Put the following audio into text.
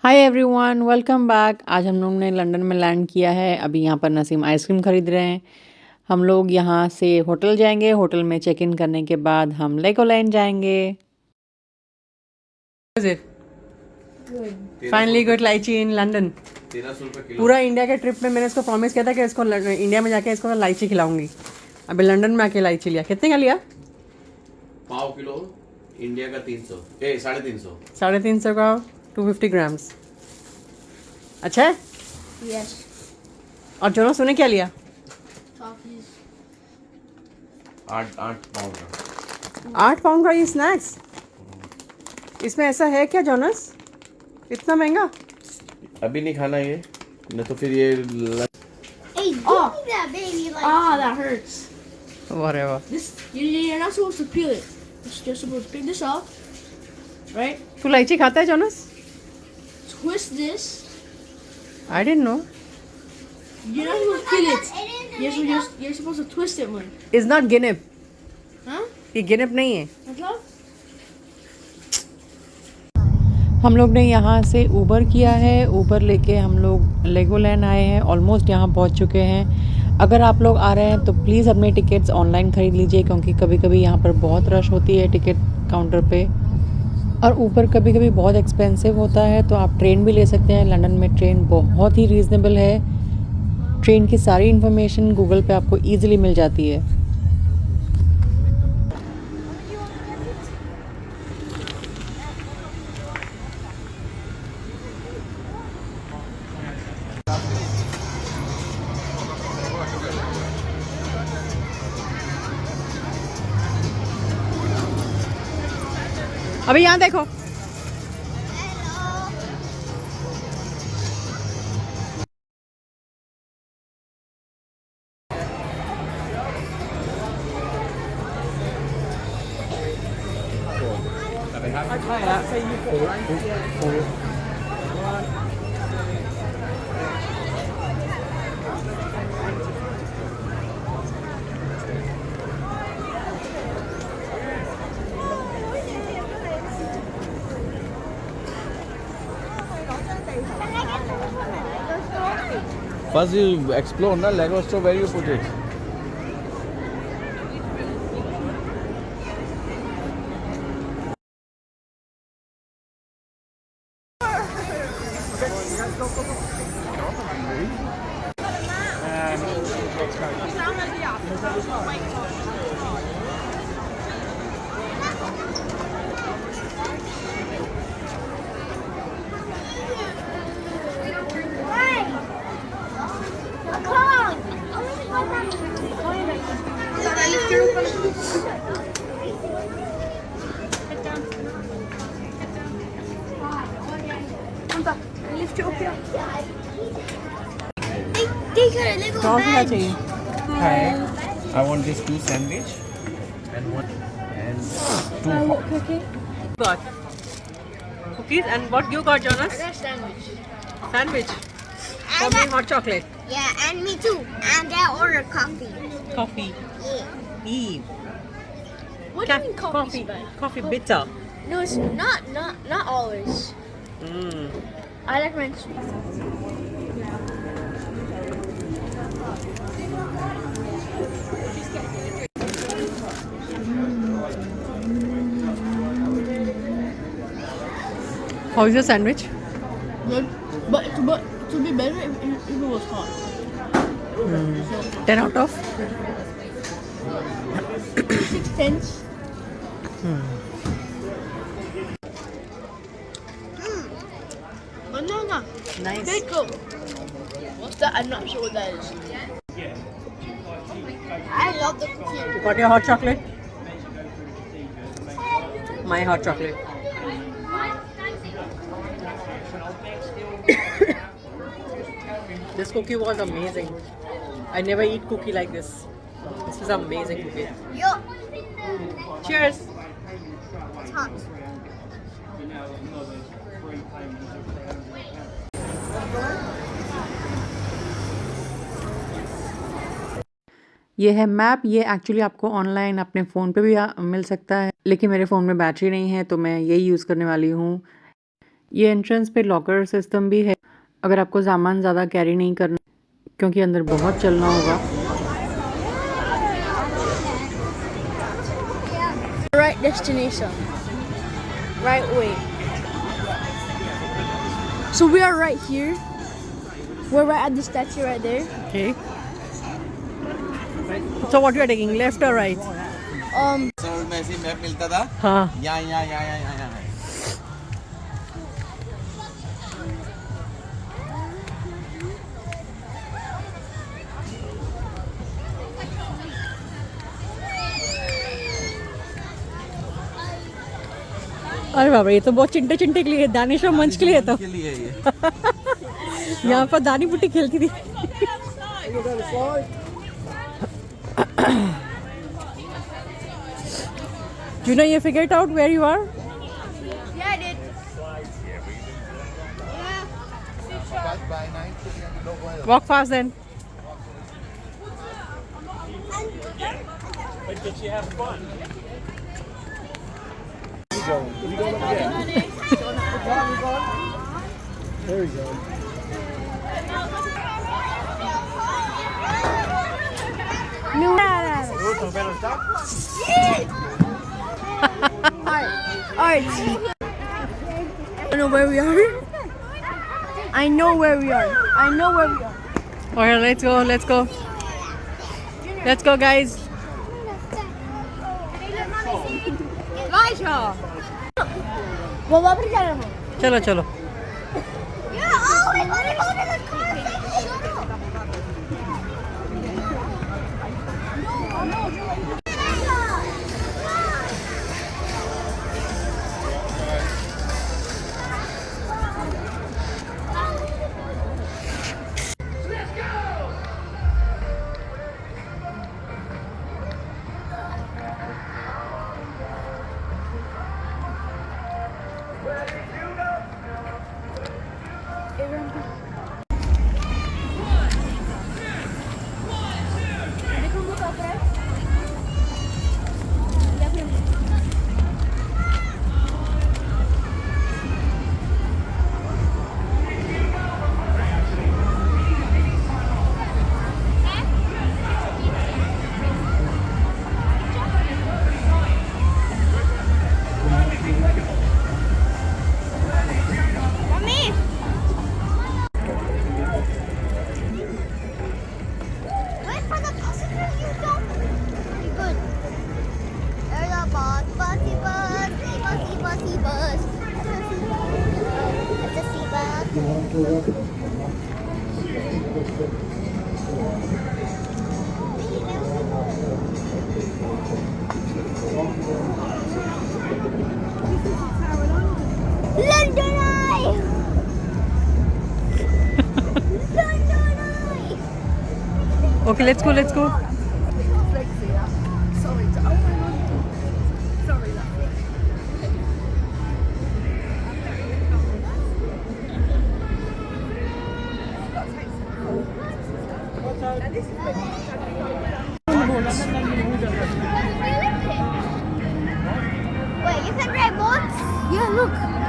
Hi everyone, welcome back. आज हम लोग ने लंदन में लैंड किया है। अभी यहाँ पर नसीम आइसक्रीम खरीद रहे हैं। हम लोग यहाँ से होटल जाएंगे। होटल में चेक इन करने के बाद हम लेगोलैंड जाएंगे। Finally good lychee in London. पूरा इंडिया के ट्रिप में मैंने इसको प्रॉमिस किया था कि इसको इंडिया में जाके इसको लाइची खिलाऊंगी। अभी लंदन में आके लाइची लिया। कितने का लिया? ½ किलो। इंडिया का 300 350। 350 का 250 ग्राम्स। अच्छा है। Yes. और जोनस तूने क्या लिया? Toffees. 8 पाउंड का। 8 पाउंड का ये स्नैक्स। इसमें ऐसा है क्या जोनस, इतना महंगा? अभी नहीं खाना ये, नहीं तो फिर ये Hey, give me that baby like. Ah, that hurts. Whatever. This you're not supposed to peel it. You're supposed to pick this off, right? तू लाइची खाता है Jonas? Twist this. I didn't know. You're not supposed to peel it. You're supposed to twist it, man. It's not गिनेप। Huh? ये गिनेप नहीं है। मतलब? हम लोग ने यहाँ से ऊबर किया है। ऊबर लेके हम लोग लेगोलैंड आए हैं। ऑलमोस्ट यहाँ पहुँच चुके हैं। अगर आप लोग आ रहे हैं तो प्लीज़ अपने टिकट्स ऑनलाइन ख़रीद लीजिए, क्योंकि कभी कभी यहाँ पर बहुत रश होती है टिकट काउंटर पे। और ऊपर कभी कभी बहुत एक्सपेंसिव होता है, तो आप ट्रेन भी ले सकते हैं। लंदन में ट्रेन बहुत ही रीज़नेबल है। ट्रेन की सारी इन्फॉर्मेशन गूगल पे आपको ईजिली मिल जाती है। अभी यहाँ देखो। First you explore na Lego store, where you put it. Lift it up here. They got a little क्या bag. चाहिए? I want this 2 sandwich and 2 What cookie? Got cookies and what you got, Jonas? I got a sandwich. Sandwich. I For me, got, hot chocolate. yeah, and me too. And I ordered coffee. Coffee. Yeah. Eve. What do you mean coffee? Coffee bitter. No, it's not always. I recommend sweet. How is your sandwich? Good, but it would be better if it was hot. 10 out of? 6 tenths. Banana. Nice. Pickle. What's that? I'm not sure what that is. I love the cookie. Got your hot chocolate? My hot chocolate. This cookie was amazing. I never eat cookie like this. This is amazing cookie. Yo, Cheers. it's hot. ये है map. ये actually आपको online अपने phone पे भी मिल सकता है, लेकिन मेरे फ़ोन में बैटरी नहीं है तो मैं यही यूज़ करने वाली हूँ। ये एंट्रेंस पे लॉकर सिस्टम भी है, अगर आपको सामान ज़्यादा कैरी नहीं करना क्योंकि अंदर बहुत चलना होगा। Right destination. Right way. So we are right here. We're right at the statue right there. Okay. So what you are taking, left or right? Sir में ऐसे मैप मिलता था हाँ। यहाँ अरे बाबा, ये तो बहुत चिंटे चिंटे के लिए, दानिश और मंच के लिए तो के लिए ये यहाँ पर दानी बुट्टी खेलती थी। You know, you figured out where you are? Yeah, I did. Walk fast then. There we go. Alright. I know where we are. I know where we are. I know where we are. Okay, let's go, let's go. Let's go, guys. वो वापस जा रहा हूँ. चलो चलो. Yeah, oh, we gotta go to the car. Okay, let's go, let's go. Wait, you can ride boats? Yeah, look.